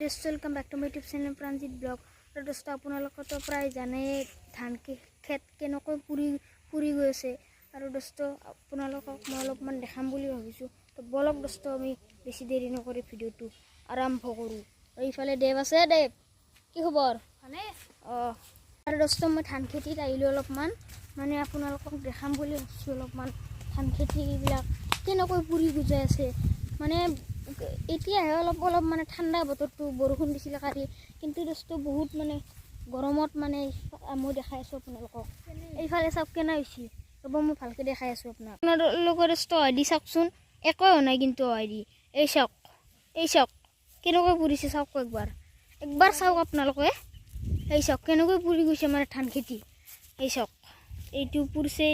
Welcome back to my YouTube channel Pranjit blog. तो दोस्तों আপোনালোকে তো প্ৰায় জানে ধান খেত কেনেকৈ পুৰি গৈ আছে আৰু दोस्तों আপোনালোকক মই অলপমান দেখাম বুলি ভাবিছোঁ। তো বলক दोस्तों আমি বেছি দেৰি নকৰি ভিডিঅ'টো আৰম্ভ কৰোঁ। এইফালে দেৱ আছে। দেৱ কি খবৰ? মানে আৰু दोस्तों মই ধান খেতিত আহিলোঁ অলপমান, মানে আপোনালোকক দেখাম বুলি ভাবিছোঁ অলপমান ধান খেতিবিলাক কেনেকৈ পুৰি গুজাই আছে। মানে এতিয়াহে অলপ মানে ঠাণ্ডা বতৰটো বৰষুণ দিছিলে কালি, কিন্তু दोस्तों বহুত মানে গৰমত মানে মই দেখাই আছোঁ আপোনালোকক। এইফালে চাওক কেনে হৈছে, ৰ'ব মই ভালকৈ দেখাই আছোঁ আপোনালোকৰ दोस्तों হয় দি চাওকচোন, একো হোৱা নাই কিন্তু হয় দি। এই চাওক কেনেকৈ পুৰিছে চাওক, একবাৰ চাওক আপোনালোকে। এই চাওক কেনেকৈ পুৰি গৈছে মানে ধান খেতি। এই চাওক এইটো পুৰিছে,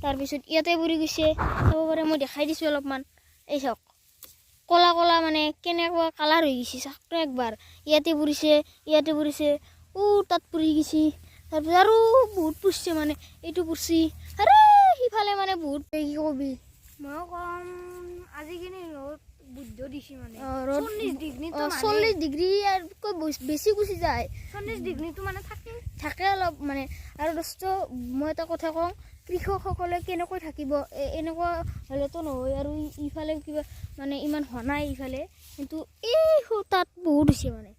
তাৰপিছত ইয়াতে পুৰি গৈছে, চাব পাৰে মই দেখাই দিছোঁ অলপমান। এই চাওক কলা কলা মানে কেনেকুৱা কালাৰ হৈ গৈছে চাকটো একবাৰ। ইয়াতে পুৰিছে তাত পুৰি গৈছে, তাৰপিছত আৰু বহুত পুৰিছে মানে এইটো পুৰিছে। আৰে সিফালে মানে বহুত কি কবি, মই কম আজিকালি ৰ'দ বুদ্ধ দিছে মানে 40 ডিগ্ৰীতকৈ বেছি গুচি যায়। 40 ডিগ্ৰীটো মানে থাকে অলপ মানে। আৰু दोस्तों মই এটা কথা কওঁ, কৃষকসকলে কেনেকৈ থাকিব, এনেকুৱা হ'লেতো নহয়। আৰু ইফালে কিবা মানে ইমান হোৱা নাই ইফালে, কিন্তু এই তাত বহুত হৈছে মানে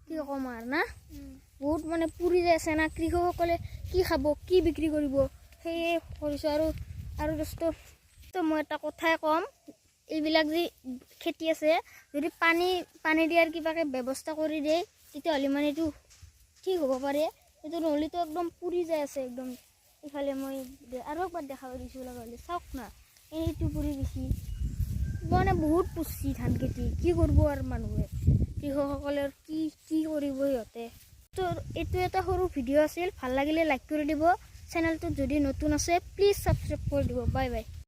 কি ক'ম আৰু না, বহুত মানে পুৰি যাই আছে না। কৃষকসকলে কি খাব, কি বিক্ৰী কৰিব, সেয়ে কৰিছোঁ। আৰু दोस्तों মই এটা কথাই ক'ম, এইবিলাক যি খেতি আছে যদি পানী দিয়াৰ কিবাকৈ ব্যৱস্থা কৰি দিয়ে তেতিয়াহ'লে মানে এইটো ঠিক হ'ব পাৰে। এইটো নহ'লেতো একদম পুৰি যাই আছে একদম। ইফালে মই আৰু একবাৰ দেখাব দিছোঁ লগা হ'লে চাওক না, এইটো পুৰি গৈছে মানে বহুত পুচি ধান খেতি। কি কৰিব আৰু মানুহে, কৃষকসকলৰ কি কৰিব সিহঁতে। তো এইটো এটা সৰু ভিডিঅ' আছিল, ভাল লাগিলে লাইক কৰি দিব। চেনেলটোত যদি নতুন আছে প্লিজ ছাবস্ক্ৰাইব কৰি দিব। Bye bye.